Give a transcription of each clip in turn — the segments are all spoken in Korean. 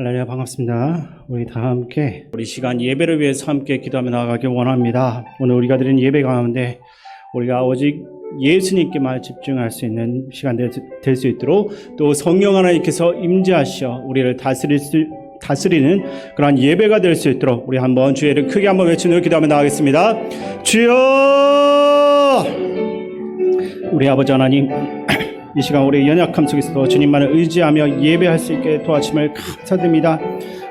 할렐루야, 반갑습니다. 우리 다 함께 우리 시간 예배를 위해서 함께 기도하며 나아가길 원합니다. 오늘 우리가 드린 예배 가운데 우리가 오직 예수님께만 집중할 수 있는 시간 될 수 있도록, 또 성령 하나님께서 임재하셔 우리를 다스리는 그러한 예배가 될 수 있도록 우리 한번 주의 이름 크게 한번 외치며 기도하며 나가겠습니다. 주여! 우리 아버지 하나님, 이 시간 우리의 연약함 속에서도 주님만을 의지하며 예배할 수 있게 도와주심을 감사드립니다.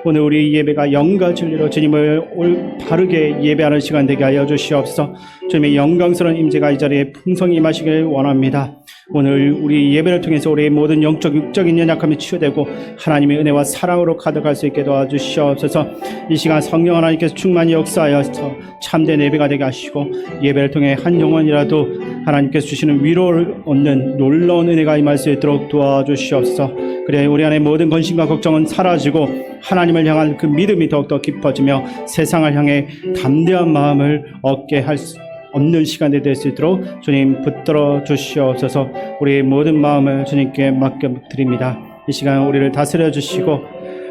오늘 우리 예배가 영과 진리로 주님을 바르게 예배하는 시간 되게 하여 주시옵소서. 주님의 영광스러운 임재가 이 자리에 풍성히 임하시길 원합니다. 오늘 우리 예배를 통해서 우리의 모든 영적 육적인 연약함이 치유되고 하나님의 은혜와 사랑으로 가득할 수 있게 도와주시옵소서. 이 시간 성령 하나님께서 충만히 역사하여서 참된 예배가 되게 하시고, 예배를 통해 한 영혼이라도 하나님께서 주시는 위로를 얻는 놀라운 은혜가 임할 수 있도록 도와주시옵소서. 그래 우리 안에 모든 근심과 걱정은 사라지고 하나님을 향한 그 믿음이 더욱더 깊어지며 세상을 향해 담대한 마음을 얻게 할 수 없는 시간이 될 수 있도록 주님 붙들어 주시옵소서. 우리의 모든 마음을 주님께 맡겨드립니다. 이 시간 우리를 다스려 주시고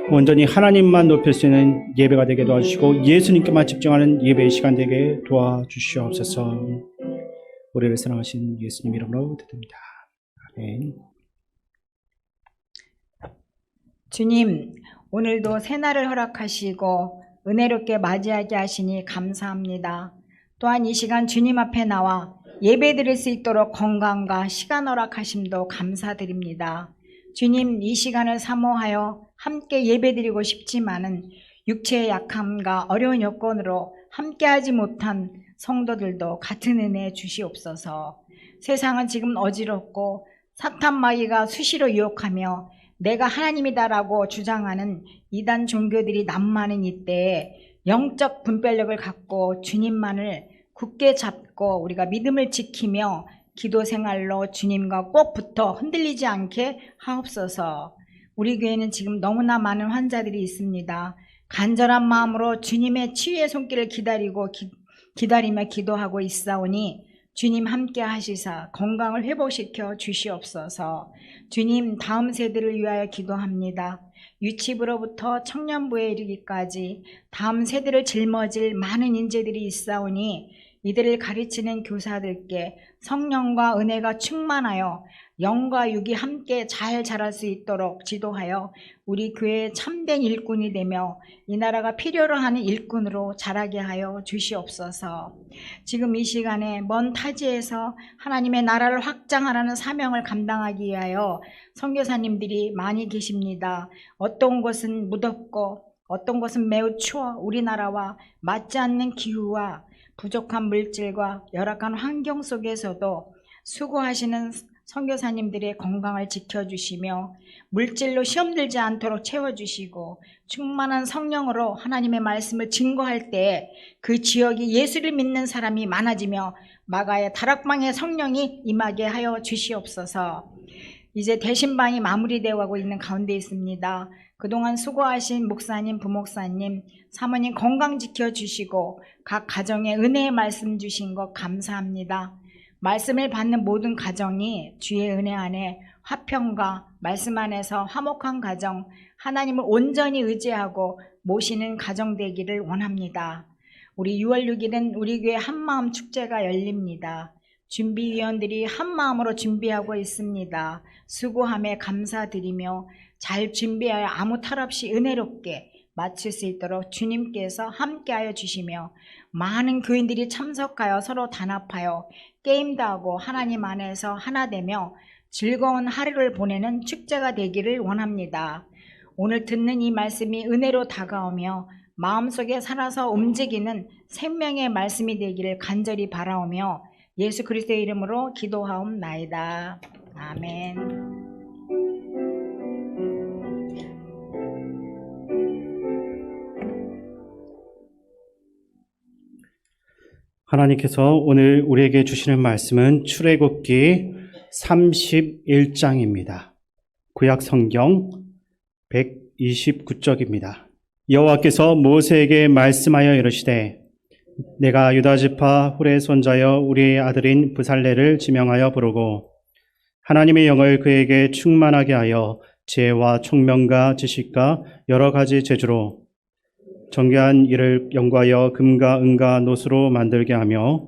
온전히 하나님만 높일 수 있는 예배가 되게 도와주시고 예수님께만 집중하는 예배의 시간 되게 도와주시옵소서. 우리를 사랑하신 예수님 이름으로 드립니다. 아멘. 주님, 오늘도 새날을 허락하시고 은혜롭게 맞이하게 하시니 감사합니다. 또한 이 시간 주님 앞에 나와 예배드릴 수 있도록 건강과 시간 허락하심도 감사드립니다. 주님, 이 시간을 사모하여 함께 예배드리고 싶지만은 육체의 약함과 어려운 여건으로 함께하지 못한 성도들도 같은 은혜 주시옵소서. 세상은 지금 어지럽고 사탄 마귀가 수시로 유혹하며 내가 하나님이다라고 주장하는 이단 종교들이 남많은 이때에 영적 분별력을 갖고 주님만을 굳게 잡고 우리가 믿음을 지키며 기도 생활로 주님과 꼭 붙어 흔들리지 않게 하옵소서. 우리 교회는 지금 너무나 많은 환자들이 있습니다. 간절한 마음으로 주님의 치유의 손길을 기다리며 기도하고 있사오니 주님 함께 하시사 건강을 회복시켜 주시옵소서. 주님, 다음 세대를 위하여 기도합니다. 유치부로부터 청년부에 이르기까지 다음 세대를 짊어질 많은 인재들이 있사오니 이들을 가르치는 교사들께 성령과 은혜가 충만하여 영과 육이 함께 잘 자랄 수 있도록 지도하여 우리 교회의 참된 일꾼이 되며 이 나라가 필요로 하는 일꾼으로 자라게 하여 주시옵소서. 지금 이 시간에 먼 타지에서 하나님의 나라를 확장하라는 사명을 감당하기 위하여 선교사님들이 많이 계십니다. 어떤 곳은 무덥고 어떤 곳은 매우 추워 우리나라와 맞지 않는 기후와 부족한 물질과 열악한 환경 속에서도 수고하시는 선교사님들의 건강을 지켜주시며 물질로 시험 들지 않도록 채워주시고 충만한 성령으로 하나님의 말씀을 증거할 때 그 지역이 예수를 믿는 사람이 많아지며 마가의 다락방에 성령이 임하게 하여 주시옵소서. 이제 대신방이 마무리되어 가고 있는 가운데 있습니다. 그동안 수고하신 목사님, 부목사님, 사모님 건강 지켜주시고 각 가정에 은혜의 말씀 주신 것 감사합니다. 말씀을 받는 모든 가정이 주의 은혜 안에 화평과 말씀 안에서 화목한 가정, 하나님을 온전히 의지하고 모시는 가정 되기를 원합니다. 우리 6월 6일은 우리 교회 한마음 축제가 열립니다. 준비위원들이 한마음으로 준비하고 있습니다. 수고함에 감사드리며 잘 준비하여 아무 탈 없이 은혜롭게 마칠 수 있도록 주님께서 함께하여 주시며 많은 교인들이 참석하여 서로 단합하여 게임도 하고 하나님 안에서 하나 되며 즐거운 하루를 보내는 축제가 되기를 원합니다. 오늘 듣는 이 말씀이 은혜로 다가오며 마음속에 살아서 움직이는 생명의 말씀이 되기를 간절히 바라오며 예수 그리스도의 이름으로 기도하옵나이다. 아멘. 하나님께서 오늘 우리에게 주시는 말씀은 출애굽기 31장입니다. 구약 성경 129쪽입니다. 여호와께서 모세에게 말씀하여 이르시되 내가 유다 지파 훌의 손자여 우리의 아들인 브살레를 지명하여 부르고 하나님의 영을 그에게 충만하게 하여 지혜와 총명과 지식과 여러 가지 재주로 정교한 일을 연구하여 금과 은과 노수로 만들게 하며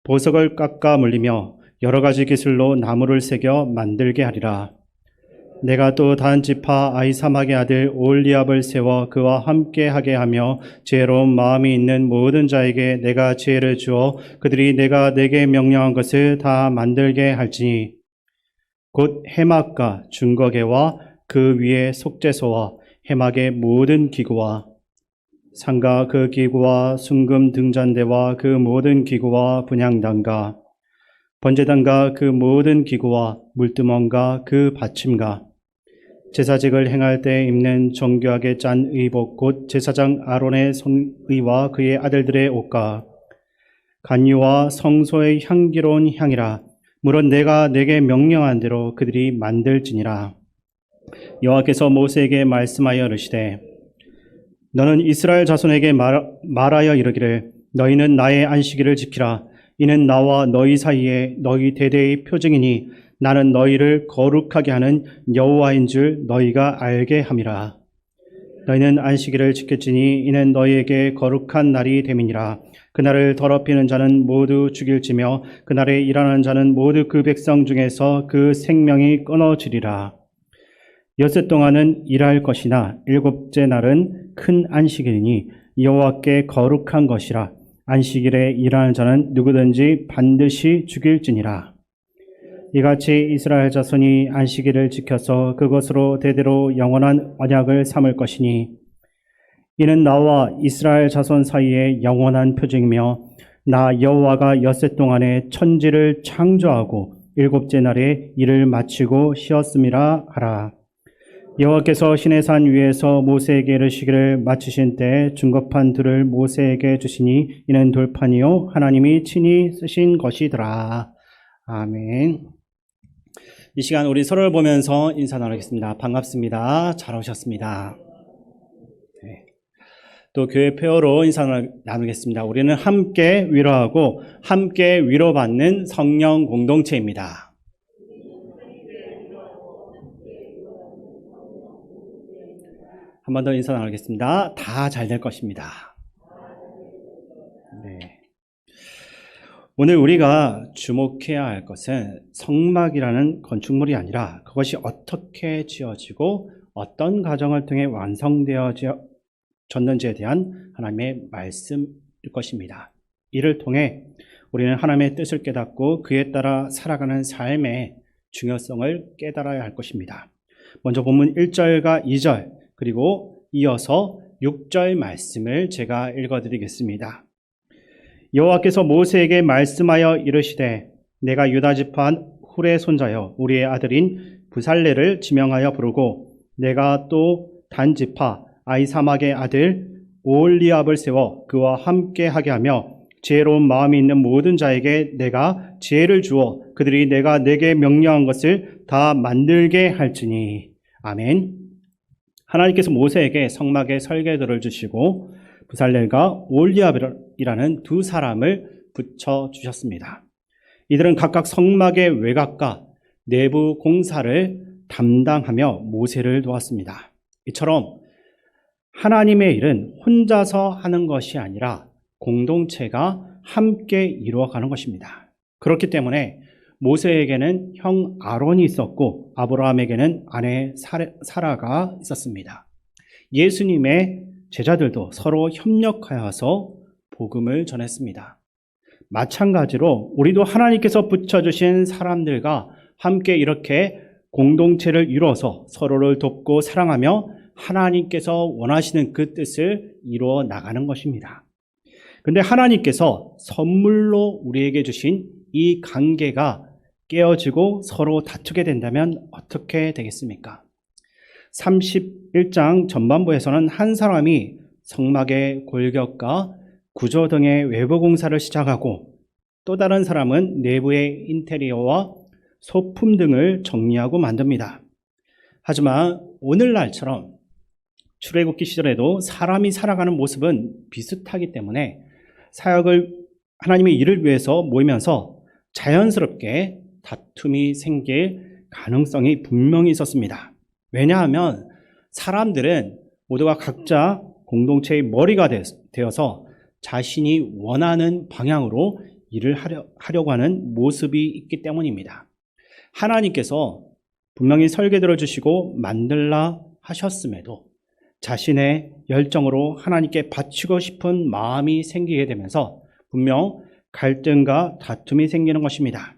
보석을 깎아 물리며 여러 가지 기술로 나무를 새겨 만들게 하리라. 내가 또 단 지파 아히사막의 아들 오홀리압을 세워 그와 함께 하게 하며 지혜로운 마음이 있는 모든 자에게 내가 지혜를 주어 그들이 내가 내게 명령한 것을 다 만들게 할지니 곧 해막과 중거개와 그 위에 속죄소와 해막의 모든 기구와 상과 그 기구와 순금 등잔대와 그 모든 기구와 분향단과 번제단과 그 모든 기구와 물두멍과 그 받침과 제사직을 행할 때 입는 정교하게 짠 의복 곧 제사장 아론의 손의와 그의 아들들의 옷과 간유와 성소의 향기로운 향이라. 물론 내가 내게 명령한 대로 그들이 만들지니라. 여호와께서 모세에게 말씀하여 이르시되 너는 이스라엘 자손에게 말하여 이르기를 너희는 나의 안식일을 지키라. 이는 나와 너희 사이에 너희 대대의 표징이니 나는 너희를 거룩하게 하는 여호와인 줄 너희가 알게 함이라. 너희는 안식일을 지킬지니 이는 너희에게 거룩한 날이 됨이니라. 그날을 더럽히는 자는 모두 죽일지며 그날에 일하는 자는 모두 그 백성 중에서 그 생명이 끊어지리라. 엿새 동안은 일할 것이나 일곱째 날은 큰 안식일이니 여호와께 거룩한 것이라. 안식일에 일하는 자는 누구든지 반드시 죽일지니라. 이같이 이스라엘 자손이 안식일을 지켜서 그것으로 대대로 영원한 언약을 삼을 것이니 이는 나와 이스라엘 자손 사이에 영원한 표징이며 나 여호와가 엿새 동안에 천지를 창조하고 일곱째 날에 일을 마치고 쉬었음이라 하라. 여호와께서 시내산 위에서 모세에게 이르시기를 마치신 때 중급한 둘을 모세에게 주시니 이는 돌판이요 하나님이 친히 쓰신 것이더라. 아멘. 이 시간 우리 서로를 보면서 인사 나누겠습니다. 반갑습니다. 잘 오셨습니다. 네. 또 교회 페어로 인사 나누겠습니다. 우리는 함께 위로하고 함께 위로받는 성령 공동체입니다. 한 번 더 인사 나누겠습니다. 다 잘 될 것입니다. 네. 오늘 우리가 주목해야 할 것은 성막이라는 건축물이 아니라 그것이 어떻게 지어지고 어떤 과정을 통해 완성되어졌는지에 대한 하나님의 말씀일 것입니다. 이를 통해 우리는 하나님의 뜻을 깨닫고 그에 따라 살아가는 삶의 중요성을 깨달아야 할 것입니다. 먼저 본문 1절과 2절 그리고 이어서 6절 말씀을 제가 읽어드리겠습니다. 여호와께서 모세에게 말씀하여 이르시되 내가 유다 지파 훌의 손자여 우리의 아들인 부살레를 지명하여 부르고 내가 또 단 지파 아히사막의 아들 오홀리압을 세워 그와 함께 하게 하며 지혜로운 마음이 있는 모든 자에게 내가 지혜를 주어 그들이 내가 내게 명령한 것을 다 만들게 할지니. 아멘. 하나님께서 모세에게 성막의 설계도를 주시고 부살렐과 오홀리압이라는 두 사람을 붙여주셨습니다. 이들은 각각 성막의 외곽과 내부 공사를 담당하며 모세를 도왔습니다. 이처럼 하나님의 일은 혼자서 하는 것이 아니라 공동체가 함께 이루어가는 것입니다. 그렇기 때문에 모세에게는 형 아론이 있었고 아브라함에게는 아내 사라가 있었습니다. 예수님의 제자들도 서로 협력하여서 복음을 전했습니다. 마찬가지로 우리도 하나님께서 붙여주신 사람들과 함께 이렇게 공동체를 이루어서 서로를 돕고 사랑하며 하나님께서 원하시는 그 뜻을 이루어 나가는 것입니다. 그런데 하나님께서 선물로 우리에게 주신 이 관계가 깨어지고 서로 다투게 된다면 어떻게 되겠습니까? 31장 전반부에서는 한 사람이 성막의 골격과 구조 등의 외부 공사를 시작하고 또 다른 사람은 내부의 인테리어와 소품 등을 정리하고 만듭니다. 하지만 오늘날처럼 출애굽기 시절에도 사람이 살아가는 모습은 비슷하기 때문에 사역을 하나님의 일을 위해서 모이면서 자연스럽게 다툼이 생길 가능성이 분명히 있었습니다. 왜냐하면 사람들은 모두가 각자 공동체의 머리가 되어서 자신이 원하는 방향으로 일을 하려고 하는 모습이 있기 때문입니다. 하나님께서 분명히 설계도를 주시고 만들라 하셨음에도 자신의 열정으로 하나님께 바치고 싶은 마음이 생기게 되면서 분명 갈등과 다툼이 생기는 것입니다.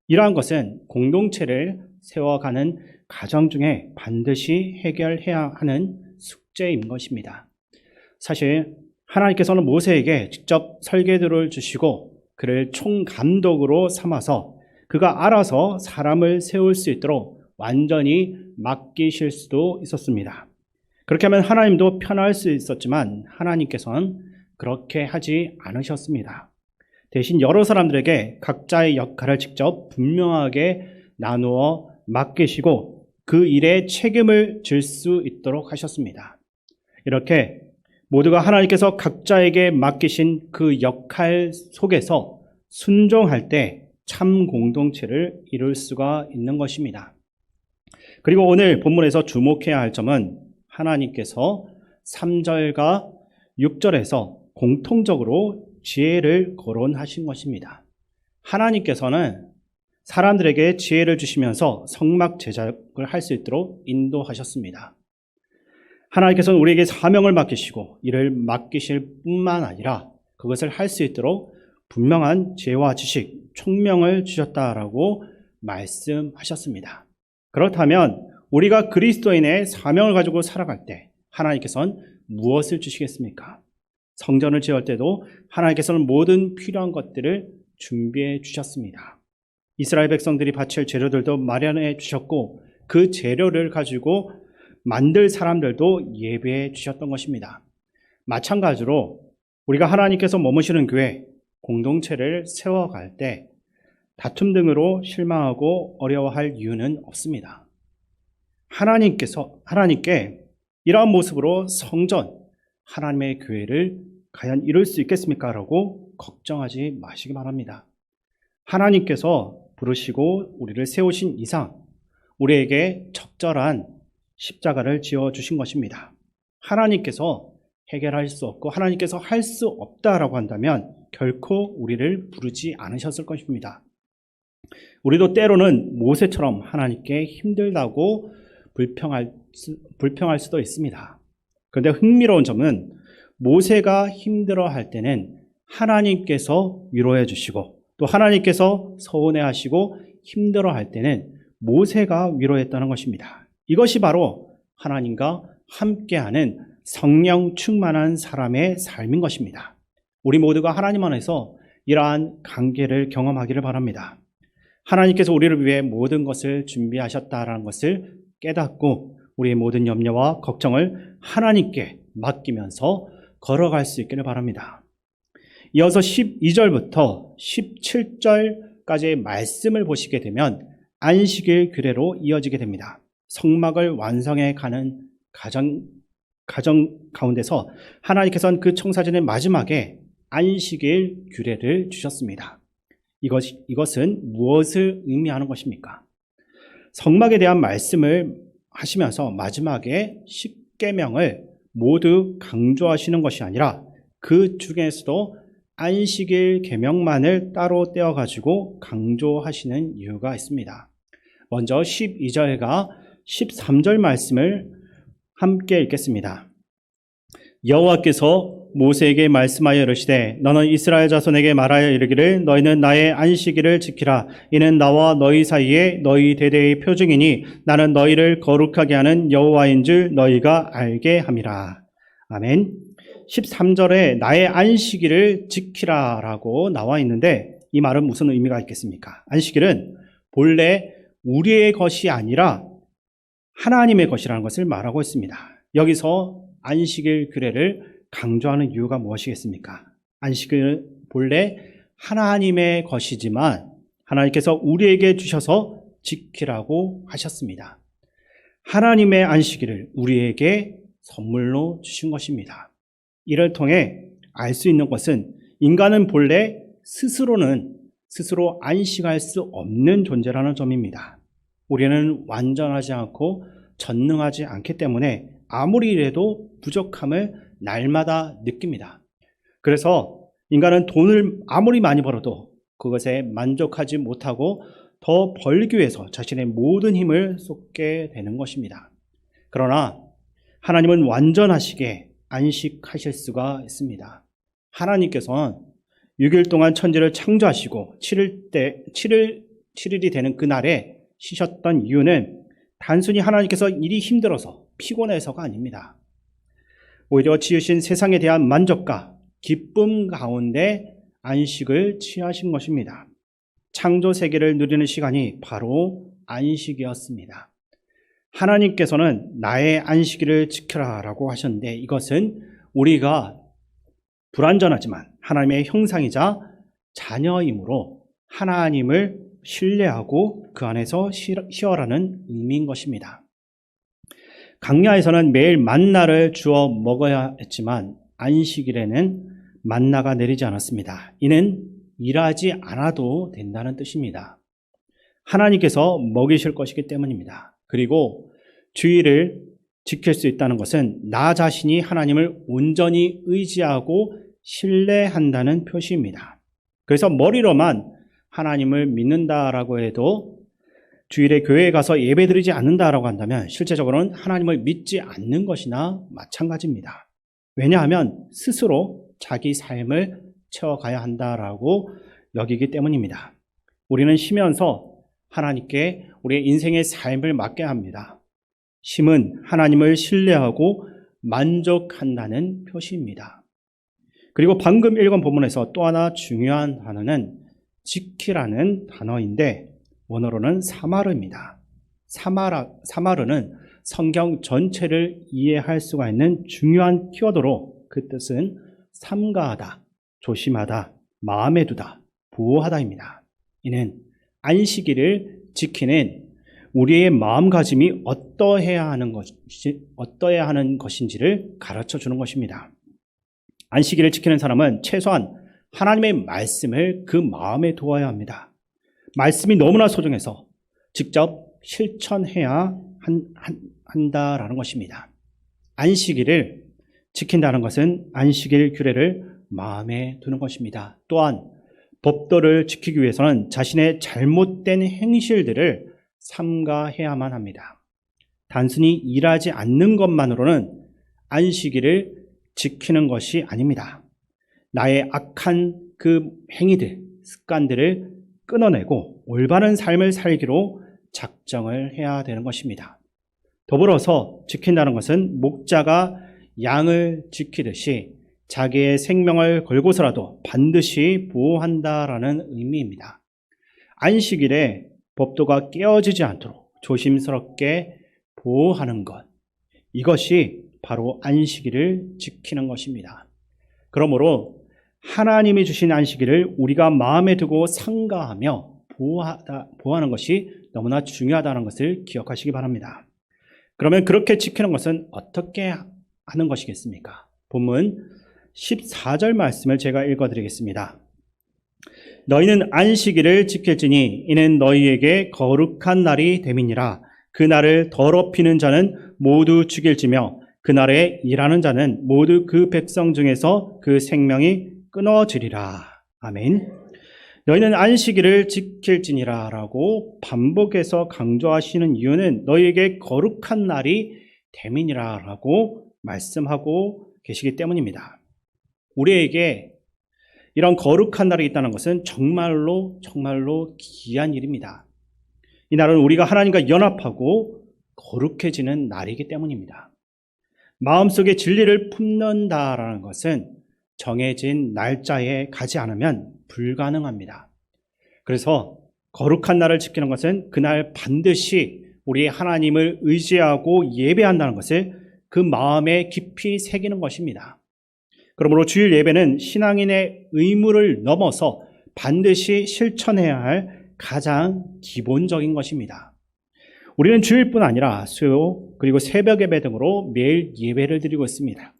이러한 것은 공동체를 세워가는 가정 중에 반드시 해결해야 하는 숙제인 것입니다. 사실 하나님께서는 모세에게 직접 설계도를 주시고 그를 총감독으로 삼아서 그가 알아서 사람을 세울 수 있도록 완전히 맡기실 수도 있었습니다. 그렇게 하면 하나님도 편할 수 있었지만 하나님께서는 그렇게 하지 않으셨습니다. 대신 여러 사람들에게 각자의 역할을 직접 분명하게 나누어 맡기시고 그 일에 책임을 질 수 있도록 하셨습니다. 이렇게 모두가 하나님께서 각자에게 맡기신 그 역할 속에서 순종할 때 참 공동체를 이룰 수가 있는 것입니다. 그리고 오늘 본문에서 주목해야 할 점은 하나님께서 3절과 6절에서 공통적으로 지혜를 거론하신 것입니다. 하나님께서는 사람들에게 지혜를 주시면서 성막 제작을 할 수 있도록 인도하셨습니다. 하나님께서는 우리에게 사명을 맡기시고 이를 맡기실 뿐만 아니라 그것을 할 수 있도록 분명한 지혜와 지식, 총명을 주셨다라고 말씀하셨습니다. 그렇다면 우리가 그리스도인의 사명을 가지고 살아갈 때 하나님께서는 무엇을 주시겠습니까? 성전을 지을 때도 하나님께서는 모든 필요한 것들을 준비해 주셨습니다. 이스라엘 백성들이 바칠 재료들도 마련해 주셨고 그 재료를 가지고 만들 사람들도 예배해 주셨던 것입니다. 마찬가지로 우리가 하나님께서 머무시는 교회, 공동체를 세워갈 때 다툼 등으로 실망하고 어려워할 이유는 없습니다. 하나님께 이러한 모습으로 성전, 하나님의 교회를 과연 이룰 수 있겠습니까? 라고 걱정하지 마시기 바랍니다. 하나님께서 부르시고 우리를 세우신 이상 우리에게 적절한 십자가를 지어주신 것입니다. 하나님께서 해결할 수 없고 하나님께서 할 수 없다라고 한다면 결코 우리를 부르지 않으셨을 것입니다. 우리도 때로는 모세처럼 하나님께 힘들다고 불평할 수도 있습니다. 그런데 흥미로운 점은 모세가 힘들어할 때는 하나님께서 위로해 주시고 또 하나님께서 서운해하시고 힘들어할 때는 모세가 위로했다는 것입니다. 이것이 바로 하나님과 함께하는 성령 충만한 사람의 삶인 것입니다. 우리 모두가 하나님 안에서 이러한 관계를 경험하기를 바랍니다. 하나님께서 우리를 위해 모든 것을 준비하셨다라는 것을 깨닫고 우리의 모든 염려와 걱정을 하나님께 맡기면서 걸어갈 수 있기를 바랍니다. 이어서 12절부터 17절까지의 말씀을 보시게 되면 안식일 규례로 이어지게 됩니다. 성막을 완성해 가는 가정 가운데서 하나님께서는 그 청사진의 마지막에 안식일 규례를 주셨습니다. 이것은 무엇을 의미하는 것입니까? 성막에 대한 말씀을 하시면서 마지막에 십계명을 모두 강조하시는 것이 아니라 그 중에서도 안식일 계명만을 따로 떼어가지고 강조하시는 이유가 있습니다. 먼저 12절과 13절 말씀을 함께 읽겠습니다. 여호와께서 모세에게 말씀하여 이르시되 너는 이스라엘 자손에게 말하여 이르기를 너희는 나의 안식일을 지키라. 이는 나와 너희 사이에 너희 대대의 표징이니 나는 너희를 거룩하게 하는 여호와인 줄 너희가 알게 함이라. 아멘. 13절에 나의 안식일을 지키라 라고 나와 있는데 이 말은 무슨 의미가 있겠습니까? 안식일은 본래 우리의 것이 아니라 하나님의 것이라는 것을 말하고 있습니다. 여기서 안식일 규례를 강조하는 이유가 무엇이겠습니까? 안식일은 본래 하나님의 것이지만 하나님께서 우리에게 주셔서 지키라고 하셨습니다. 하나님의 안식일을 우리에게 선물로 주신 것입니다. 이를 통해 알 수 있는 것은 인간은 본래 스스로 안식할 수 없는 존재라는 점입니다. 우리는 완전하지 않고 전능하지 않기 때문에 아무리 일해도 부족함을 날마다 느낍니다. 그래서 인간은 돈을 아무리 많이 벌어도 그것에 만족하지 못하고 더 벌기 위해서 자신의 모든 힘을 쏟게 되는 것입니다. 그러나 하나님은 완전하시게 안식하실 수가 있습니다. 하나님께서는 6일 동안 천지를 창조하시고 7일이 되는 그날에 쉬셨던 이유는 단순히 하나님께서 일이 힘들어서 피곤해서가 아닙니다. 오히려 지으신 세상에 대한 만족과 기쁨 가운데 안식을 취하신 것입니다. 창조 세계를 누리는 시간이 바로 안식이었습니다. 하나님께서는 나의 안식일을 지켜라라고 하셨는데 이것은 우리가 불완전하지만 하나님의 형상이자 자녀이므로 하나님을 신뢰하고 그 안에서 쉬어라는 의미인 것입니다. 강야에서는 매일 만나를 주어 먹어야 했지만 안식일에는 만나가 내리지 않았습니다. 이는 일하지 않아도 된다는 뜻입니다. 하나님께서 먹이실 것이기 때문입니다. 그리고 주일을 지킬 수 있다는 것은 나 자신이 하나님을 온전히 의지하고 신뢰한다는 표시입니다. 그래서 머리로만 하나님을 믿는다라고 해도 주일에 교회에 가서 예배드리지 않는다라고 한다면 실제적으로는 하나님을 믿지 않는 것이나 마찬가지입니다. 왜냐하면 스스로 자기 삶을 채워가야 한다라고 여기기 때문입니다. 우리는 쉬면서 하나님께 우리의 인생의 삶을 맡게 합니다. 쉼은 하나님을 신뢰하고 만족한다는 표시입니다. 그리고 방금 읽은 본문에서 또 하나 중요한 단어는 지키라는 단어인데 원어로는 사마르입니다. 사마르는 성경 전체를 이해할 수가 있는 중요한 키워드로 그 뜻은 삼가하다, 조심하다, 마음에 두다, 보호하다입니다. 이는 안식일을 지키는 우리의 마음가짐이 어떠해야 하는 것인지를 가르쳐 주는 것입니다. 안식일을 지키는 사람은 최소한 하나님의 말씀을 그 마음에 두어야 합니다. 말씀이 너무나 소중해서 직접 실천해야 한다라는 것입니다. 안식일을 지킨다는 것은 안식일 규례를 마음에 두는 것입니다. 또한 법도를 지키기 위해서는 자신의 잘못된 행실들을 삼가해야만 합니다. 단순히 일하지 않는 것만으로는 안식일을 지키는 것이 아닙니다. 나의 악한 그 행위들, 습관들을 끊어내고 올바른 삶을 살기로 작정을 해야 되는 것입니다. 더불어서 지킨다는 것은 목자가 양을 지키듯이 자기의 생명을 걸고서라도 반드시 보호한다라는 의미입니다. 안식일에 법도가 깨어지지 않도록 조심스럽게 보호하는 것, 이것이 바로 안식일을 지키는 것입니다. 그러므로 하나님이 주신 안식일을 우리가 마음에 두고 상가하며 보호하는 것이 너무나 중요하다는 것을 기억하시기 바랍니다. 그러면 그렇게 지키는 것은 어떻게 하는 것이겠습니까? 본문 14절 말씀을 제가 읽어드리겠습니다. 너희는 안식일을 지킬지니 이는 너희에게 거룩한 날이 됨이니라. 그 날을 더럽히는 자는 모두 죽일지며 그날에 일하는 자는 모두 그 백성 중에서 그 생명이 끊어지리라. 아멘. 너희는 안식일을 지킬지니라 라고 반복해서 강조하시는 이유는 너희에게 거룩한 날이 됨이니라 라고 말씀하고 계시기 때문입니다. 우리에게 이런 거룩한 날이 있다는 것은 정말로 귀한 일입니다. 이 날은 우리가 하나님과 연합하고 거룩해지는 날이기 때문입니다. 마음속에 진리를 품는다라는 것은 정해진 날짜에 가지 않으면 불가능합니다. 그래서 거룩한 날을 지키는 것은 그날 반드시 우리 하나님을 의지하고 예배한다는 것을 그 마음에 깊이 새기는 것입니다. 그러므로 주일 예배는 신앙인의 의무를 넘어서 반드시 실천해야 할 가장 기본적인 것입니다. 우리는 주일뿐 아니라 수요 그리고 새벽 예배 등으로 매일 예배를 드리고 있습니다.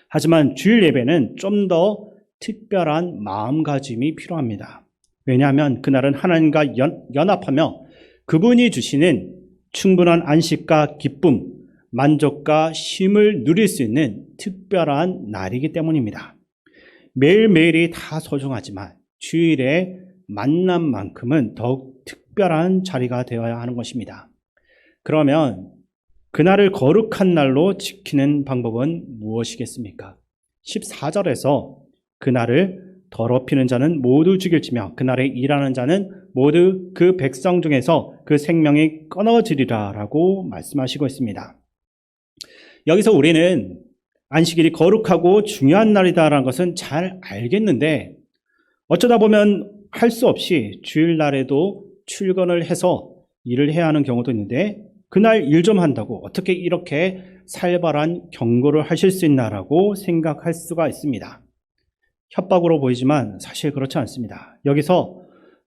하지만 주일 예배는 좀 더 특별한 마음가짐이 필요합니다. 왜냐하면 그날은 하나님과 연합하며 그분이 주시는 충분한 안식과 기쁨, 만족과 쉼을 누릴 수 있는 특별한 날이기 때문입니다. 매일매일이 다 소중하지만 주일의 만남만큼은 더욱 특별한 자리가 되어야 하는 것입니다. 그러면 그날을 거룩한 날로 지키는 방법은 무엇이겠습니까? 14절에서 그날을 더럽히는 자는 모두 죽일지며 그날에 일하는 자는 모두 그 백성 중에서 그 생명이 끊어지리라 라고 말씀하시고 있습니다. 여기서 우리는 안식일이 거룩하고 중요한 날이다라는 것은 잘 알겠는데 어쩌다 보면 할 수 없이 주일날에도 출근을 해서 일을 해야 하는 경우도 있는데 그날 일 좀 한다고 어떻게 이렇게 살벌한 경고를 하실 수 있나라고 생각할 수가 있습니다. 협박으로 보이지만 사실 그렇지 않습니다. 여기서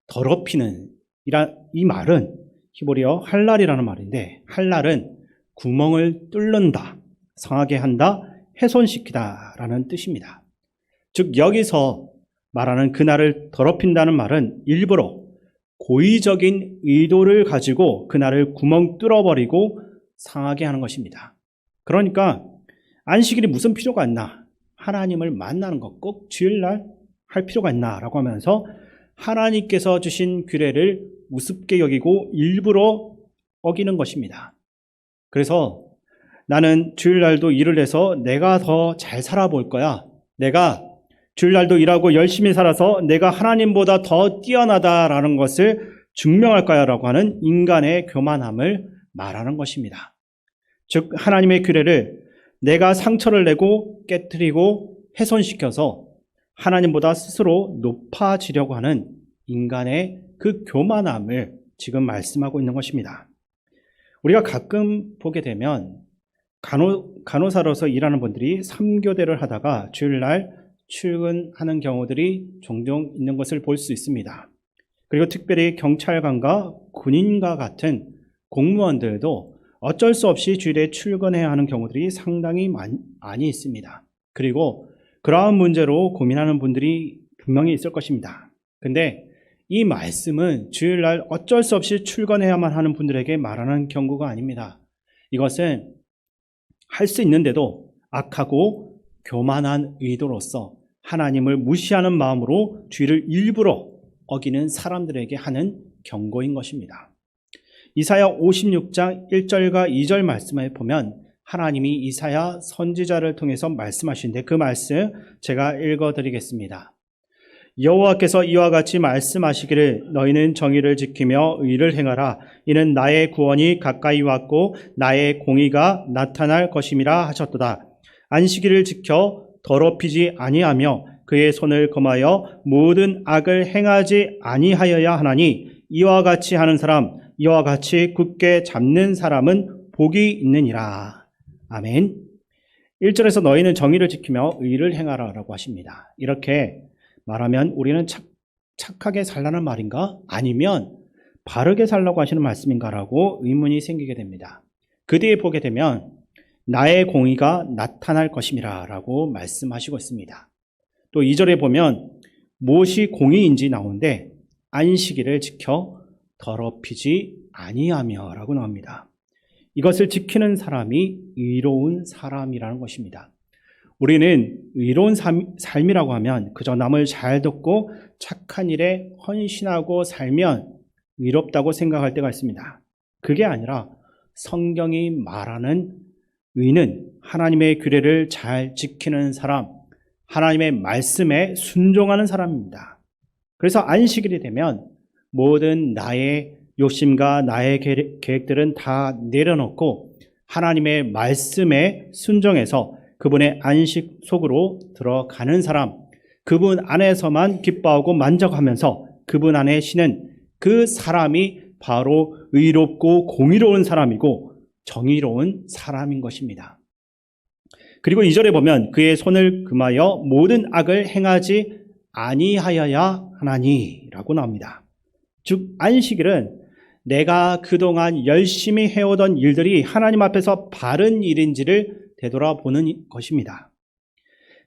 더럽히는 이 말은 히브리어 할랄이라는 말인데 할랄은 구멍을 뚫는다, 상하게 한다, 훼손시키다 라는 뜻입니다. 즉 여기서 말하는 그날을 더럽힌다는 말은 일부러 고의적인 의도를 가지고 그날을 구멍 뚫어버리고 상하게 하는 것입니다. 그러니까 안식일이 무슨 필요가 있나? 하나님을 만나는 것 꼭 주일날 할 필요가 있나? 라고 하면서 하나님께서 주신 규례를 우습게 여기고 일부러 어기는 것입니다. 그래서 나는 주일날도 일을 해서 내가 더 잘 살아볼 거야. 내가 주일날도 일하고 열심히 살아서 내가 하나님보다 더 뛰어나다라는 것을 증명할 거야 라고 하는 인간의 교만함을 말하는 것입니다. 즉 하나님의 규례를 내가 상처를 내고 깨뜨리고 훼손시켜서 하나님보다 스스로 높아지려고 하는 인간의 그 교만함을 지금 말씀하고 있는 것입니다. 우리가 가끔 보게 되면 간호사로서 일하는 분들이 3교대를 하다가 주일날 출근하는 경우들이 종종 있는 것을 볼 수 있습니다. 그리고 특별히 경찰관과 군인과 같은 공무원들도 어쩔 수 없이 주일에 출근해야 하는 경우들이 상당히 많이 있습니다. 그리고 그러한 문제로 고민하는 분들이 분명히 있을 것입니다. 근데 이 말씀은 주일날 어쩔 수 없이 출근해야만 하는 분들에게 말하는 경고가 아닙니다. 이것은 할 수 있는데도 악하고 교만한 의도로서 하나님을 무시하는 마음으로 주일을 일부러 어기는 사람들에게 하는 경고인 것입니다. 이사야 56장 1절과 2절 말씀을 보면 하나님이 이사야 선지자를 통해서 말씀하시는데 그 말씀 제가 읽어드리겠습니다. 여호와께서 이와 같이 말씀하시기를 너희는 정의를 지키며 의를 행하라. 이는 나의 구원이 가까이 왔고 나의 공의가 나타날 것임이라 하셨도다. 안식일을 지켜 더럽히지 아니하며 그의 손을 금하여 모든 악을 행하지 아니하여야 하나니 이와 같이 하는 사람, 이와 같이 굳게 잡는 사람은 복이 있느니라. 아멘. 1절에서 너희는 정의를 지키며 의를 행하라 라고 하십니다. 이렇게 말하면 우리는 착하게 살라는 말인가? 아니면 바르게 살라고 하시는 말씀인가라고 의문이 생기게 됩니다. 그 뒤에 보게 되면 나의 공의가 나타날 것임이라 라고 말씀하시고 있습니다. 또 2절에 보면 무엇이 공의인지 나오는데 안식일을 지켜 더럽히지 아니하며 라고 나옵니다. 이것을 지키는 사람이 의로운 사람이라는 것입니다. 우리는 의로운 삶이라고 하면 그저 남을 잘 돕고 착한 일에 헌신하고 살면 의롭다고 생각할 때가 있습니다. 그게 아니라 성경이 말하는 의는 하나님의 규례를 잘 지키는 사람, 하나님의 말씀에 순종하는 사람입니다. 그래서 안식일이 되면 모든 나의 욕심과 나의 계획들은 다 내려놓고 하나님의 말씀에 순종해서 그분의 안식 속으로 들어가는 사람, 그분 안에서만 기뻐하고 만족하면서 그분 안에 쉬는 그 사람이 바로 의롭고 공의로운 사람이고 정의로운 사람인 것입니다. 그리고 2절에 보면 그의 손을 금하여 모든 악을 행하지 아니하여야 하나니 라고 나옵니다. 즉 안식일은 내가 그동안 열심히 해오던 일들이 하나님 앞에서 바른 일인지를 되돌아보는 것입니다.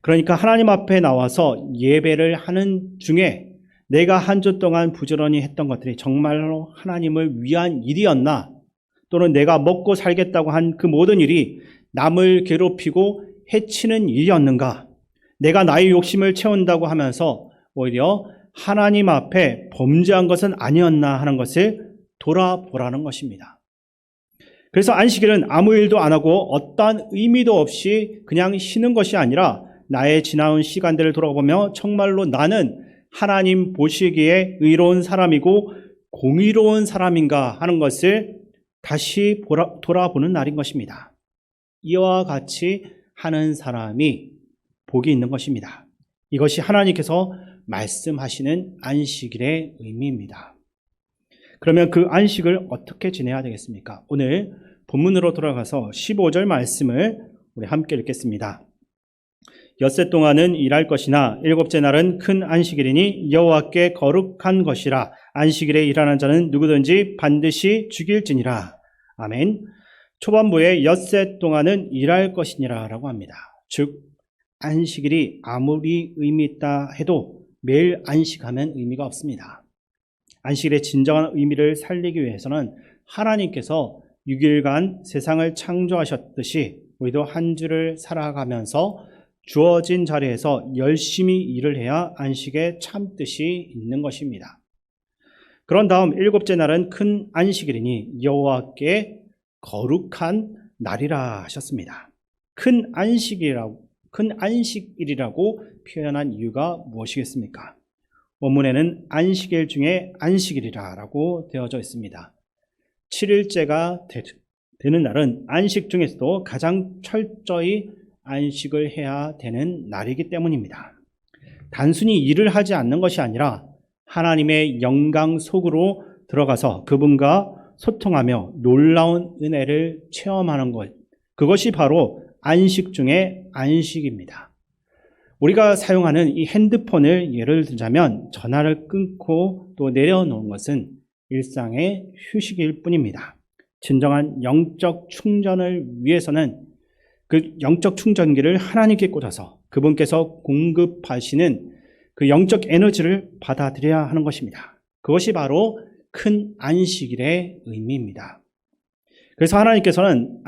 그러니까 하나님 앞에 나와서 예배를 하는 중에 내가 한 주 동안 부지런히 했던 것들이 정말로 하나님을 위한 일이었나? 또는 내가 먹고 살겠다고 한 그 모든 일이 남을 괴롭히고 해치는 일이었는가? 내가 나의 욕심을 채운다고 하면서 오히려 하나님 앞에 범죄한 것은 아니었나 하는 것을 돌아보라는 것입니다. 그래서 안식일은 아무 일도 안 하고 어떠한 의미도 없이 그냥 쉬는 것이 아니라 나의 지나온 시간들을 돌아보며 정말로 나는 하나님 보시기에 의로운 사람이고 공의로운 사람인가 하는 것을 다시 돌아보는 날인 것입니다. 이와 같이 하는 사람이 복이 있는 것입니다. 이것이 하나님께서 말씀하시는 안식일의 의미입니다. 그러면 그 안식을 어떻게 지내야 되겠습니까? 오늘 본문으로 돌아가서 15절 말씀을 우리 함께 읽겠습니다. 엿새 동안은 일할 것이나 일곱째 날은 큰 안식일이니 여호와께 거룩한 것이라. 안식일에 일하는 자는 누구든지 반드시 죽일지니라. 아멘. 초반부에 엿새 동안은 일할 것이니라 라고 합니다. 즉 안식일이 아무리 의미 있다 해도 매일 안식하면 의미가 없습니다. 안식일의 진정한 의미를 살리기 위해서는 하나님께서 6일간 세상을 창조하셨듯이 우리도 한 주를 살아가면서 주어진 자리에서 열심히 일을 해야 안식에 참 뜻이 있는 것입니다. 그런 다음 일곱째 날은 큰 안식일이니 여호와께 거룩한 날이라 하셨습니다. 큰 안식일이라고 표현한 이유가 무엇이겠습니까? 원문에는 안식일 중에 안식일이라고 되어져 있습니다. 7일째가 되는 날은 안식 중에서도 가장 철저히 안식을 해야 되는 날이기 때문입니다. 단순히 일을 하지 않는 것이 아니라 하나님의 영광 속으로 들어가서 그분과 소통하며 놀라운 은혜를 체험하는 것, 그것이 바로 안식 중에 안식입니다. 우리가 사용하는 이 핸드폰을 예를 들자면 전화를 끊고 또 내려놓은 것은 일상의 휴식일 뿐입니다. 진정한 영적 충전을 위해서는 그 영적 충전기를 하나님께 꽂아서 그분께서 공급하시는 그 영적 에너지를 받아들여야 하는 것입니다. 그것이 바로 큰 안식일의 의미입니다. 그래서 하나님께서는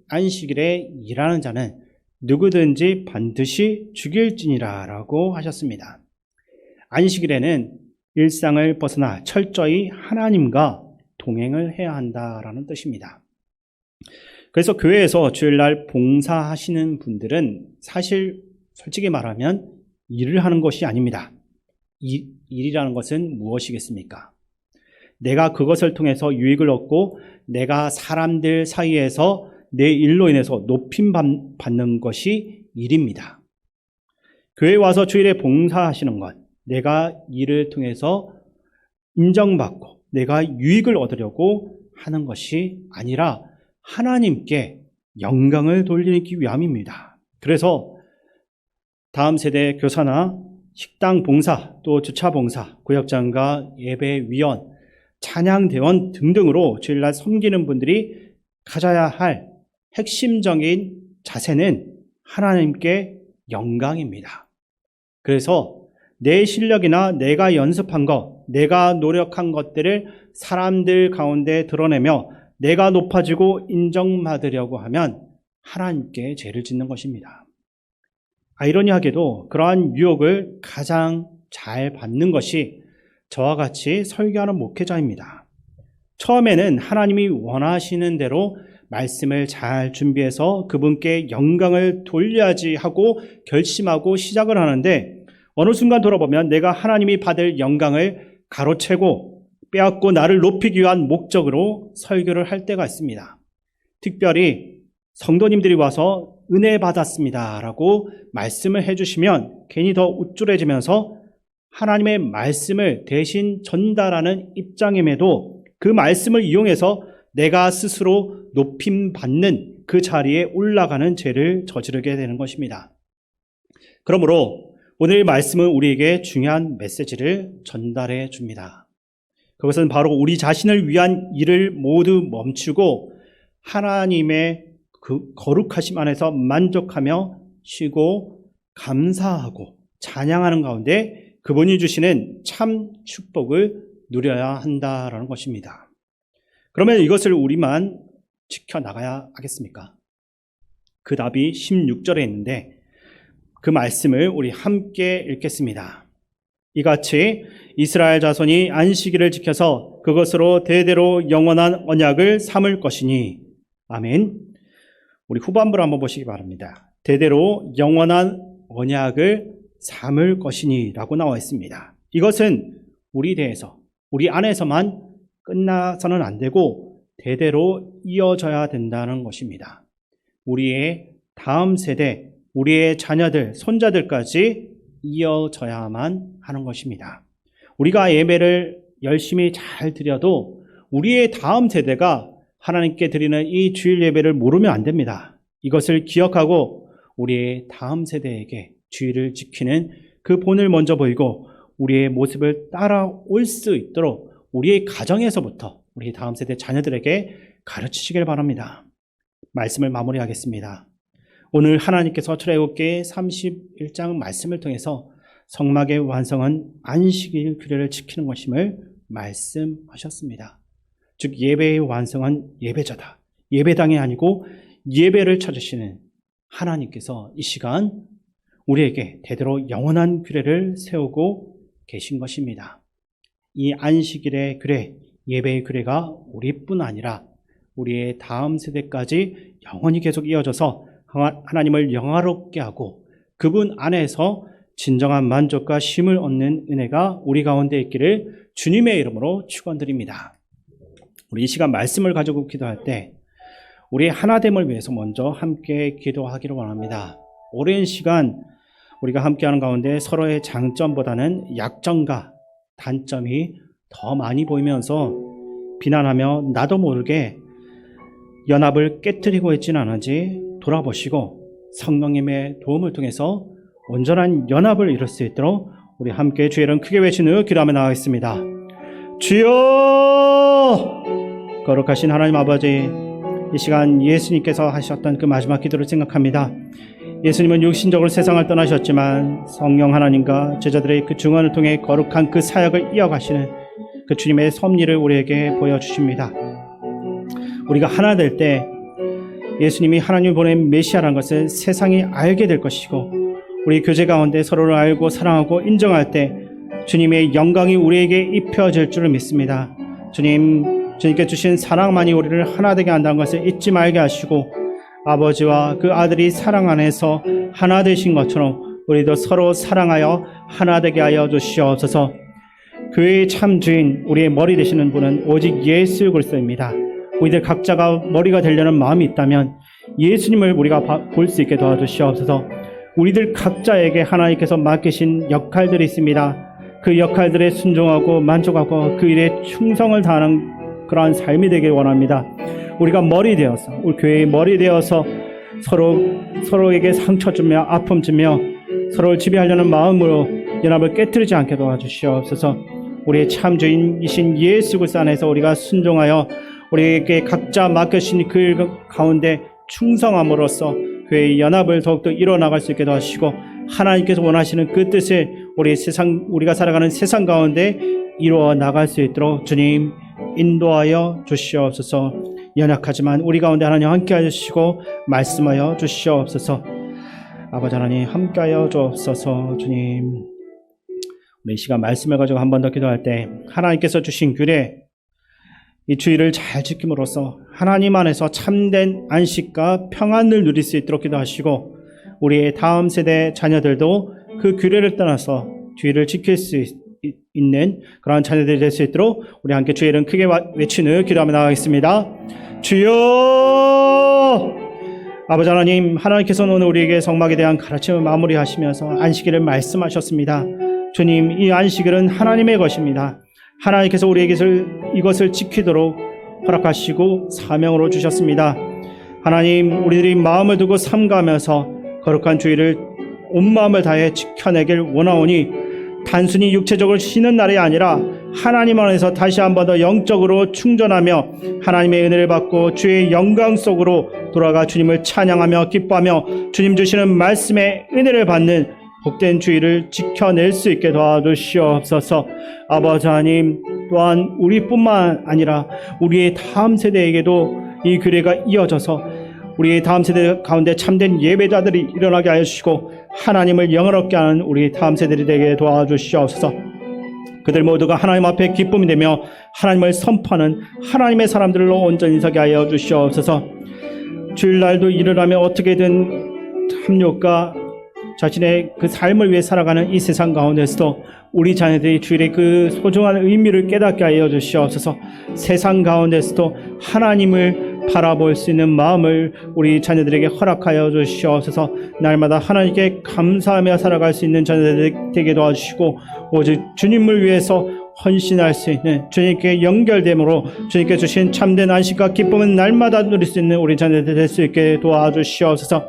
안식일에 일하는 자는 누구든지 반드시 죽일지니라 라고 하셨습니다. 안식일에는 일상을 벗어나 철저히 하나님과 동행을 해야 한다라는 뜻입니다. 그래서 교회에서 주일날 봉사하시는 분들은 사실 솔직히 말하면 일을 하는 것이 아닙니다. 일이라는 것은 무엇이겠습니까? 내가 그것을 통해서 유익을 얻고 내가 사람들 사이에서 내 일로 인해서 높임 받는 것이 일입니다. 교회에 와서 주일에 봉사하시는 것, 내가 일을 통해서 인정받고 내가 유익을 얻으려고 하는 것이 아니라 하나님께 영광을 돌리기 위함입니다. 그래서 다음 세대 교사나 식당 봉사, 또 주차 봉사, 구역장과 예배위원, 찬양대원 등등으로 주일날 섬기는 분들이 가져야 할 핵심적인 자세는 하나님께 영광입니다. 그래서 내 실력이나 내가 연습한 것, 내가 노력한 것들을 사람들 가운데 드러내며 내가 높아지고 인정받으려고 하면 하나님께 죄를 짓는 것입니다. 아이러니하게도 그러한 유혹을 가장 잘 받는 것이 저와 같이 설교하는 목회자입니다. 처음에는 하나님이 원하시는 대로 말씀을 잘 준비해서 그분께 영광을 돌려야지 하고 결심하고 시작을 하는데 어느 순간 돌아보면 내가 하나님이 받을 영광을 가로채고 빼앗고 나를 높이기 위한 목적으로 설교를 할 때가 있습니다. 특별히 성도님들이 와서 은혜 받았습니다 라고 말씀을 해주시면 괜히 더 우쭐해지면서 하나님의 말씀을 대신 전달하는 입장임에도 그 말씀을 이용해서 내가 스스로 높임받는 그 자리에 올라가는 죄를 저지르게 되는 것입니다. 그러므로 오늘 말씀은 우리에게 중요한 메시지를 전달해 줍니다. 그것은 바로 우리 자신을 위한 일을 모두 멈추고 하나님의 그 거룩하심 안에서 만족하며 쉬고 감사하고 찬양하는 가운데 그분이 주시는 참 축복을 누려야 한다라는 것입니다. 그러면 이것을 우리만 지켜나가야 하겠습니까? 그 답이 16절에 있는데 그 말씀을 우리 함께 읽겠습니다. 이같이 이스라엘 자손이 안식일을 지켜서 그것으로 대대로 영원한 언약을 삼을 것이니. 아멘. 우리 후반부를 한번 보시기 바랍니다. 대대로 영원한 언약을 삼을 것이니 라고 나와 있습니다. 이것은 우리 대해서, 우리 안에서만 끝나서는 안 되고 대대로 이어져야 된다는 것입니다. 우리의 다음 세대, 우리의 자녀들, 손자들까지 이어져야만 하는 것입니다. 우리가 예배를 열심히 잘 드려도 우리의 다음 세대가 하나님께 드리는 이 주일 예배를 모르면 안 됩니다. 이것을 기억하고 우리의 다음 세대에게 주일을 지키는 그 본을 먼저 보이고 우리의 모습을 따라올 수 있도록 우리의 가정에서부터 우리 다음 세대 자녀들에게 가르치시길 바랍니다. 말씀을 마무리하겠습니다. 오늘 하나님께서 출애굽기 31장 말씀을 통해서 성막의 완성은 안식일 규례를 지키는 것임을 말씀하셨습니다. 즉 예배의 완성은 예배자다. 예배당이 아니고 예배를 찾으시는 하나님께서 이 시간 우리에게 대대로 영원한 규례를 세우고 계신 것입니다. 이 안식일의 규례, 예배의 규례가 우리뿐 아니라 우리의 다음 세대까지 영원히 계속 이어져서 하나님을 영화롭게 하고 그분 안에서 진정한 만족과 쉼을 얻는 은혜가 우리 가운데 있기를 주님의 이름으로 축원드립니다. 우리 이 시간 말씀을 가지고 기도할 때 우리의 하나됨을 위해서 먼저 함께 기도하기를 원합니다. 오랜 시간 우리가 함께하는 가운데 서로의 장점보다는 약점과 단점이 더 많이 보이면서 비난하며 나도 모르게 연합을 깨뜨리고 있지는 않은지 돌아보시고 성령님의 도움을 통해서 온전한 연합을 이룰 수 있도록 우리 함께 주의 이름 크게 외치는 기도하며 나가겠습니다. 주여! 거룩하신 하나님 아버지, 이 시간 예수님께서 하셨던 그 마지막 기도를 생각합니다. 예수님은 육신적으로 세상을 떠나셨지만 성령 하나님과 제자들의 그 증언을 통해 거룩한 그 사역을 이어가시는 그 주님의 섭리를 우리에게 보여주십니다. 우리가 하나 될 때 예수님이 하나님을 보낸 메시아라는 것을 세상이 알게 될 것이고 우리 교제 가운데 서로를 알고 사랑하고 인정할 때 주님의 영광이 우리에게 입혀질 줄을 믿습니다. 주님께 주신 사랑만이 우리를 하나 되게 한다는 것을 잊지 말게 하시고 아버지와 그 아들이 사랑 안에서 하나 되신 것처럼 우리도 서로 사랑하여 하나 되게 하여 주시옵소서. 교회의 참 주인, 우리의 머리 되시는 분은 오직 예수 그리스도입니다. 우리들 각자가 머리가 되려는 마음이 있다면 예수님을 우리가 볼 수 있게 도와주시옵소서. 우리들 각자에게 하나님께서 맡기신 역할들이 있습니다. 그 역할들에 순종하고 만족하고 그 일에 충성을 다하는 그러한 삶이 되길 원합니다. 우리가 머리 되어서, 우리 교회의 머리 되어서 서로에게 상처 주며 아픔 주며 서로를 지배하려는 마음으로 연합을 깨뜨리지 않게 도와주시옵소서. 우리의 참 주인이신 예수 그리스도 안에서 우리가 순종하여 우리에게 각자 맡겨주신 그 일 가운데 충성함으로써 교회의 연합을 더욱더 이뤄나갈 수 있게 도와주시고 하나님께서 원하시는 그 뜻을 우리가 살아가는 세상 가운데 이루어 나갈 수 있도록 주님 인도하여 주시옵소서. 연약하지만 우리 가운데 하나님 함께하여 주시고 말씀하여 주시옵소서. 아버지 하나님 함께하여 주옵소서. 주님, 우리 이 시간 말씀을 가지고 한 번 더 기도할 때 하나님께서 주신 규례, 이 주의를 잘 지킴으로써 하나님 안에서 참된 안식과 평안을 누릴 수 있도록 기도하시고 우리의 다음 세대 자녀들도 그 규례를 떠나서 주의를 지킬 수 있는 그러한 자녀들이 될 수 있도록 우리 함께 주의 이름 크게 외치는 기도하며 나가겠습니다. 주여! 아버지 하나님, 하나님께서는 오늘 우리에게 성막에 대한 가르침을 마무리하시면서 안식일을 말씀하셨습니다. 주님, 이 안식일은 하나님의 것입니다. 하나님께서 우리에게 이것을 지키도록 허락하시고 사명으로 주셨습니다. 하나님, 우리들이 마음을 두고 삼가하면서 거룩한 주의를 온 마음을 다해 지켜내길 원하오니 단순히 육체적으로 쉬는 날이 아니라 하나님 안에서 다시 한 번 더 영적으로 충전하며 하나님의 은혜를 받고 주의 영광 속으로 돌아가 주님을 찬양하며 기뻐하며 주님 주시는 말씀의 은혜를 받는 복된 주의를 지켜낼 수 있게 도와주시옵소서. 아버지 하나님, 또한 우리뿐만 아니라 우리의 다음 세대에게도 이 규례가 이어져서 우리의 다음 세대 가운데 참된 예배자들이 일어나게 하여 주시고 하나님을 영원롭게 하는 우리 다음 세대들이 되게 도와주시옵소서. 그들 모두가 하나님 앞에 기쁨이 되며 하나님을 선포하는 하나님의 사람들로 온전히 서게 하여 주시옵소서. 주일날도 일을 하며 어떻게든 탐욕과 자신의 그 삶을 위해 살아가는 이 세상 가운데서도 우리 자녀들이 주일의 그 소중한 의미를 깨닫게 하여 주시옵소서. 세상 가운데서도 하나님을 바라볼 수 있는 마음을 우리 자녀들에게 허락하여 주시옵소서. 날마다 하나님께 감사하며 살아갈 수 있는 자녀들 되게 도와주시고 오직 주님을 위해서 헌신할 수 있는, 주님께 연결됨으로 주님께 주신 참된 안식과 기쁨은 날마다 누릴 수 있는 우리 자녀들 될 수 있게 도와주시옵소서.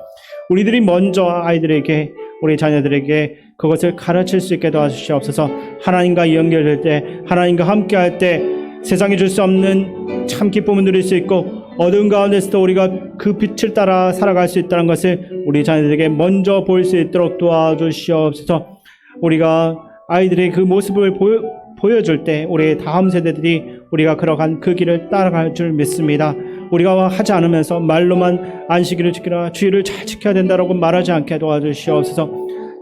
우리들이 먼저 아이들에게, 우리 자녀들에게 그것을 가르칠 수 있게 도와주시옵소서. 하나님과 연결될 때, 하나님과 함께할 때 세상에 줄 수 없는 참 기쁨을 누릴 수 있고 어두운 가운데서도 우리가 그 빛을 따라 살아갈 수 있다는 것을 우리 자녀들에게 먼저 보일 수 있도록 도와주시옵소서. 우리가 아이들의 그 모습을 보여줄 때 우리의 다음 세대들이 우리가 걸어간 그 길을 따라갈 줄 믿습니다. 우리가 하지 않으면서 말로만 안식일을 지키라, 주의를 잘 지켜야 된다라고 말하지 않게 도와주시옵소서.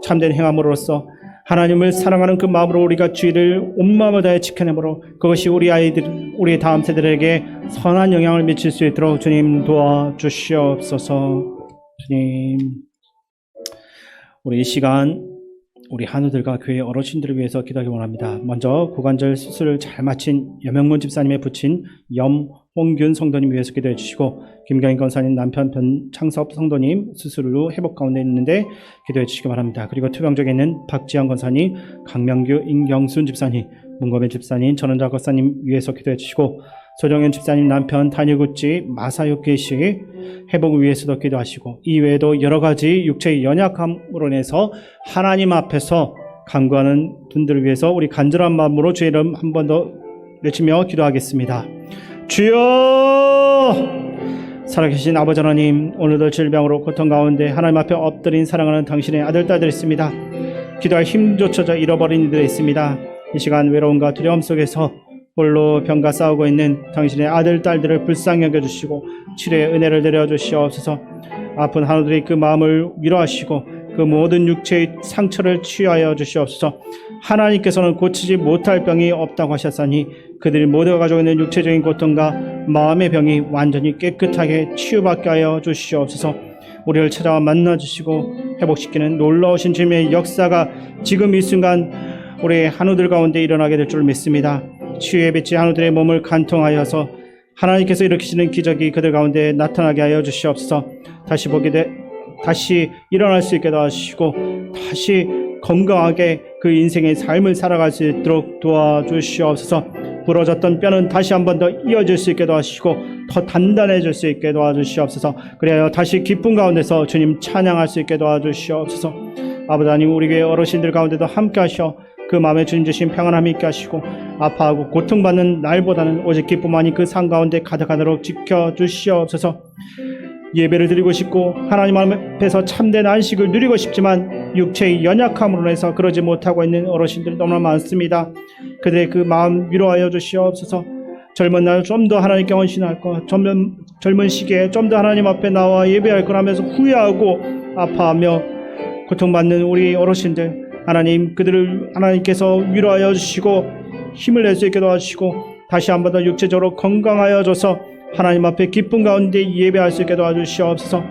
참된 행함으로써 하나님을 사랑하는 그 마음으로 우리가 주의를 온 마음을 다해 지켜내므로 그것이 우리 아이들, 우리 다음 세대들에게 선한 영향을 미칠 수 있도록 주님 도와주시옵소서. 주님, 우리 이 시간 우리 한우들과 교회 어르신들을 위해서 기도하기 원합니다. 먼저 고관절 수술을 잘 마친 여명문 집사님의 부친 염홍균 성도님 위해서 기도해 주시고, 김경인 권사님 남편 변창섭 성도님 수술 후 회복 가운데 있는데 기도해 주시기 바랍니다. 그리고 투병적에 있는 박지영 권사님, 강명규, 임경순 집사님, 문고민 집사님, 전원자 권사님 위해서 기도해 주시고, 소정현 집사님 남편 다니구찌 마사육 계시 회복을 위해서도 기도하시고, 이외에도 여러 가지 육체의 연약함으로 인해서 하나님 앞에서 간구하는 분들을 위해서 우리 간절한 마음으로 주의 이름 한 번 더 외치며 기도하겠습니다. 주여! 살아계신 아버지 하나님, 오늘도 질병으로 고통 가운데 하나님 앞에 엎드린 사랑하는 당신의 아들, 딸들이 있습니다. 기도할 힘조차 잃어버린 이들이 있습니다. 이 시간 외로움과 두려움 속에서 홀로 병과 싸우고 있는 당신의 아들, 딸들을 불쌍히 여겨주시고 치료의 은혜를 내려주시옵소서. 아픈 한우들이 그 마음을 위로하시고 그 모든 육체의 상처를 치유하여 주시옵소서. 하나님께서는 고치지 못할 병이 없다고 하셨사니 그들이 모두가 가지고 있는 육체적인 고통과 마음의 병이 완전히 깨끗하게 치유받게 하여 주시옵소서. 우리를 찾아와 만나주시고 회복시키는 놀라우신 주님의 역사가 지금 이 순간 우리 한우들 가운데 일어나게 될 줄 믿습니다. 치유의 빛이 한우들의 몸을 간통하여서 하나님께서 일으키시는 기적이 그들 가운데 나타나게 하여 주시옵소서. 다시 일어날 수 있게 도와주시고 다시 건강하게 그 인생의 삶을 살아갈 수 있도록 도와주시옵소서. 부러졌던 뼈는 다시 한 번 더 이어질 수 있게 도와주시고 더 단단해질 수 있게 도와주시옵소서. 그래야 다시 기쁨 가운데서 주님 찬양할 수 있게 도와주시옵소서. 아버지 하나님, 우리 교회 어르신들 가운데도 함께 하셔 그 마음에 주님 주신 평안함이 있게 하시고 아파하고 고통받는 날보다는 오직 기쁨만이 그 상 가운데 가득하도록 지켜주시옵소서. 예배를 드리고 싶고 하나님 앞에서 참된 안식을 누리고 싶지만 육체의 연약함으로 해서 그러지 못하고 있는 어르신들이 너무나 많습니다. 그들의 그 마음 위로하여 주시옵소서. 젊은 날 좀 더 하나님께 헌신할 것, 젊은 시기에 좀 더 하나님 앞에 나와 예배할 것 하면서 후회하고 아파하며 고통받는 우리 어르신들, 하나님 그들을 하나님께서 위로하여 주시고 힘을 낼 수 있게 도와주시고 다시 한 번 더 육체적으로 건강하여 줘서 하나님 앞에 기쁨 가운데 예배할 수 있게 도와주시옵소서.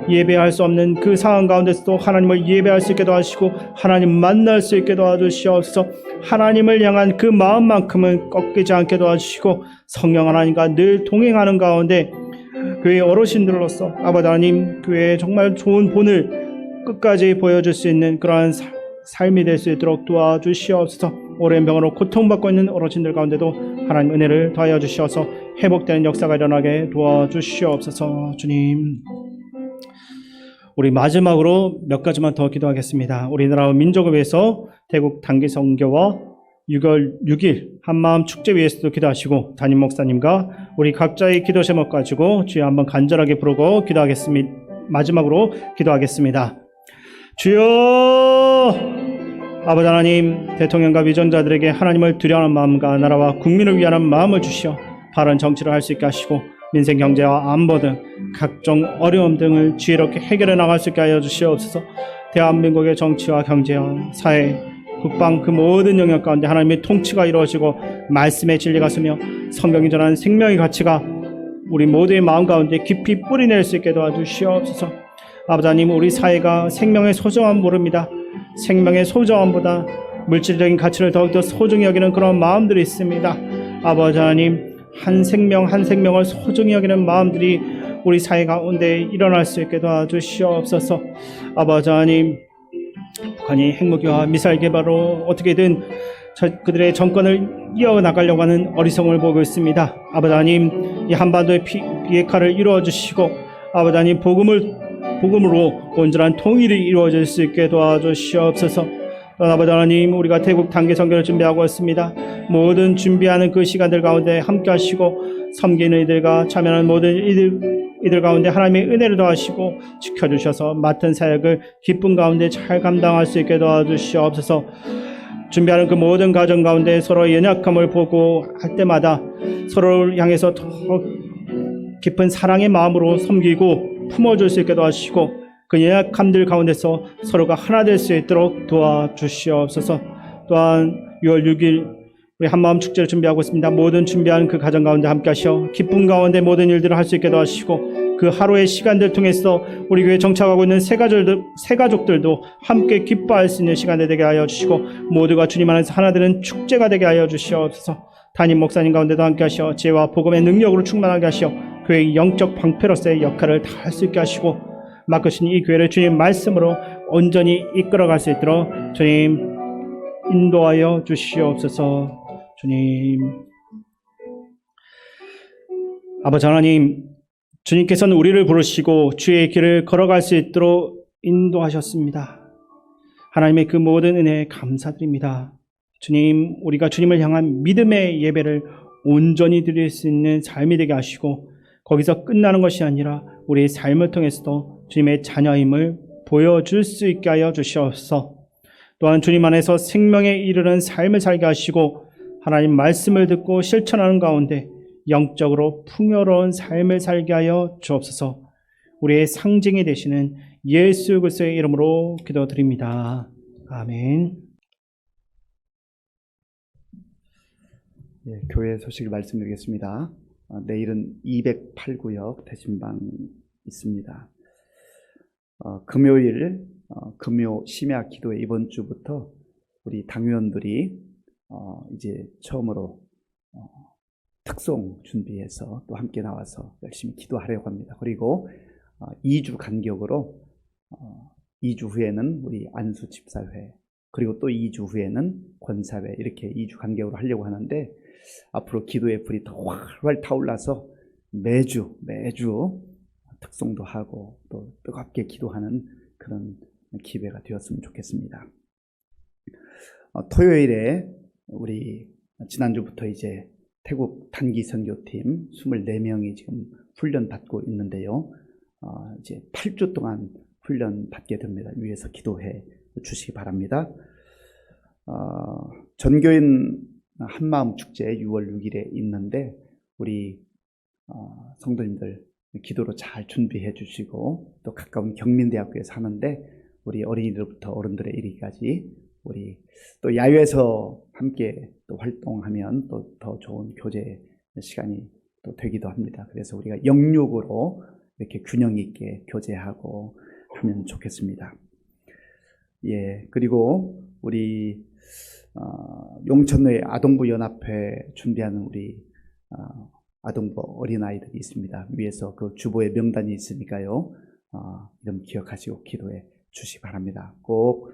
예배할 수 없는 그 상황 가운데서도 하나님을 예배할 수 있게 도와주시고 하나님 만날 수 있게 도와주시옵소서. 하나님을 향한 그 마음만큼은 꺾이지 않게 도와주시고 성령 하나님과 늘 동행하는 가운데 교회 어르신들로서 아버지 하나님 교회에 정말 좋은 본을 끝까지 보여줄 수 있는 그러한 삶이 될 수 있도록 도와주시옵소서. 오랜 병으로 고통받고 있는 어르신들 가운데도 하나님 은혜를 더하여 주시어서 회복되는 역사가 일어나게 도와주시옵소서. 주님, 우리 마지막으로 몇 가지만 더 기도하겠습니다. 우리나라와 민족을 위해서 대국 단기 선교와 6월 6일 한마음 축제 위해서도 기도하시고 담임 목사님과 우리 각자의 기도 제목 가지고 주여 한번 간절하게 부르고 기도하겠습니다. 마지막으로 기도하겠습니다. 주여! 아버지 하나님, 대통령과 위정자들에게 하나님을 두려워하는 마음과 나라와 국민을 위하는 마음을 주시어 바른 정치를 할 수 있게 하시고 민생 경제와 안보 등 각종 어려움 등을 지혜롭게 해결해 나갈 수 있게 하여 주시옵소서. 대한민국의 정치와 경제와 사회, 국방 그 모든 영역 가운데 하나님의 통치가 이루어지고 말씀의 진리가 서며 성경이 전하는 생명의 가치가 우리 모두의 마음 가운데 깊이 뿌리낼 수 있게 도와주시옵소서. 아버지 하나님, 우리 사회가 생명의 소중함 모릅니다. 생명의 소중함보다 물질적인 가치를 더욱더 소중히 여기는 그런 마음들이 있습니다. 아버지 하나님, 한 생명 한 생명을 소중히 여기는 마음들이 우리 사회 가운데 일어날 수 있게 도와주시옵소서. 아버지 하나님, 북한이 핵무기와 미사일 개발로 어떻게든 그들의 정권을 이어나가려고 하는 어리석음을 보고 있습니다. 아버지 하나님, 이 한반도의 비핵화를 이루어주시고 아버지 하나님, 복음으로 온전한 통일이 이루어질 수 있게 도와주시옵소서. 아버지 하나님, 우리가 태국 단기 선교를 준비하고 있습니다. 모든 준비하는 그 시간들 가운데 함께 하시고 섬기는 이들과 참여하는 모든 이들 가운데 하나님의 은혜를 더하시고 지켜주셔서 맡은 사역을 기쁨 가운데 잘 감당할 수 있게 도와주시옵소서. 준비하는 그 모든 가정 가운데 서로의 연약함을 보고 할 때마다 서로를 향해서 더 깊은 사랑의 마음으로 섬기고 품어줄 수 있게 도와주시고 그 연약함들 가운데서 서로가 하나 될 수 있도록 도와주시옵소서. 또한 6월 6일 우리 한마음 축제를 준비하고 있습니다. 모든 준비한 그 가정 가운데 함께 하시어 기쁨 가운데 모든 일들을 할 수 있게 도와주시고 그 하루의 시간들 통해서 우리 교회에 정착하고 있는 새 가족들도 함께 기뻐할 수 있는 시간이 되게 하여 주시고 모두가 주님 안에서 하나 되는 축제가 되게 하여 주시옵소서. 담임 목사님 가운데도 함께 하시어 지혜와 복음의 능력으로 충만하게 하시어 교회의 영적 방패로서의 역할을 다 할 수 있게 하시고 맡으신 이 교회를 주님 말씀으로 온전히 이끌어갈 수 있도록 주님 인도하여 주시옵소서. 주님, 아버지 하나님, 주님께서는 우리를 부르시고 주의 길을 걸어갈 수 있도록 인도하셨습니다. 하나님의 그 모든 은혜에 감사드립니다. 주님, 우리가 주님을 향한 믿음의 예배를 온전히 드릴 수 있는 삶이 되게 하시고 거기서 끝나는 것이 아니라 우리의 삶을 통해서도 주님의 자녀임을 보여줄 수 있게 하여 주시옵소서. 또한 주님 안에서 생명에 이르는 삶을 살게 하시고 하나님 말씀을 듣고 실천하는 가운데 영적으로 풍요로운 삶을 살게 하여 주옵소서. 우리의 상징이 되시는 예수 그리스도의 이름으로 기도드립니다. 아멘. 예, 교회 소식을 말씀드리겠습니다. 내일은 208구역 대신방 있습니다. 금요일 금요 심야 기도회 이번 주부터 우리 당회원들이 이제 처음으로 특송 준비해서 또 함께 나와서 열심히 기도하려고 합니다. 그리고 2주 간격으로 2주 후에는 우리 안수 집사회, 그리고 또 2주 후에는 권사회, 이렇게 2주 간격으로 하려고 하는데 앞으로 기도의 불이 더 활활 타올라서 매주 특송도 하고 또 뜨겁게 기도하는 그런 기회가 되었으면 좋겠습니다. 토요일에 우리 지난주부터 이제 태국 단기 선교팀 24명이 지금 훈련 받고 있는데요. 이제 8주 동안 훈련 받게 됩니다. 위에서 기도해 주시기 바랍니다. 전교인 한마음 축제 6월 6일에 있는데 우리 성도님들 기도로 잘 준비해 주시고 또 가까운 경민대학교에서 하는데 우리 어린이들부터 어른들의 이르기까지 우리 또 야외에서 함께 또 활동하면 또 더 좋은 교제 시간이 또 되기도 합니다. 그래서 우리가 영육으로 이렇게 균형 있게 교제하고 하면 좋겠습니다. 예, 그리고 우리 용천의 아동부 연합회 준비하는 우리 아동부 어린아이들이 있습니다. 위에서 그 주보의 명단이 있으니까요. 이름 기억하시고 기도해 주시기 바랍니다. 꼭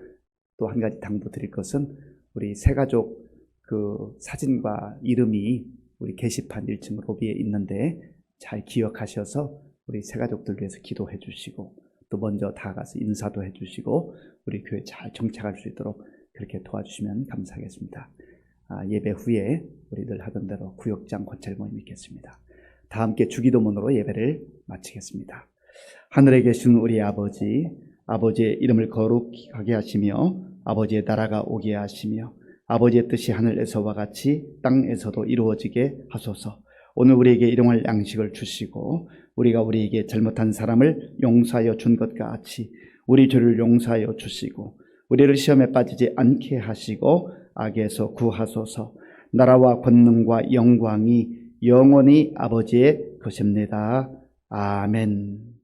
또 한 가지 당부드릴 것은 우리 새가족 그 사진과 이름이 우리 게시판 1층 로비에 있는데 잘 기억하셔서 우리 새가족들 위해서 기도해 주시고 또 먼저 다가가서 인사도 해 주시고 우리 교회 잘 정착할 수 있도록 그렇게 도와주시면 감사하겠습니다. 예배 후에 우리들 하던 대로 구역장 권찰 모임 있겠습니다. 다 함께 주기도문으로 예배를 마치겠습니다. 하늘에 계신 우리 아버지, 아버지의 이름을 거룩하게 하시며 아버지의 나라가 오게 하시며 아버지의 뜻이 하늘에서와 같이 땅에서도 이루어지게 하소서. 오늘 우리에게 일용할 양식을 주시고 우리가 우리에게 잘못한 사람을 용서하여 준 것 같이 우리 죄를 용서하여 주시고 우리를 시험에 빠지지 않게 하시고 악에서 구하소서. 나라와 권능과 영광이 영원히 아버지의 것입니다. 아멘.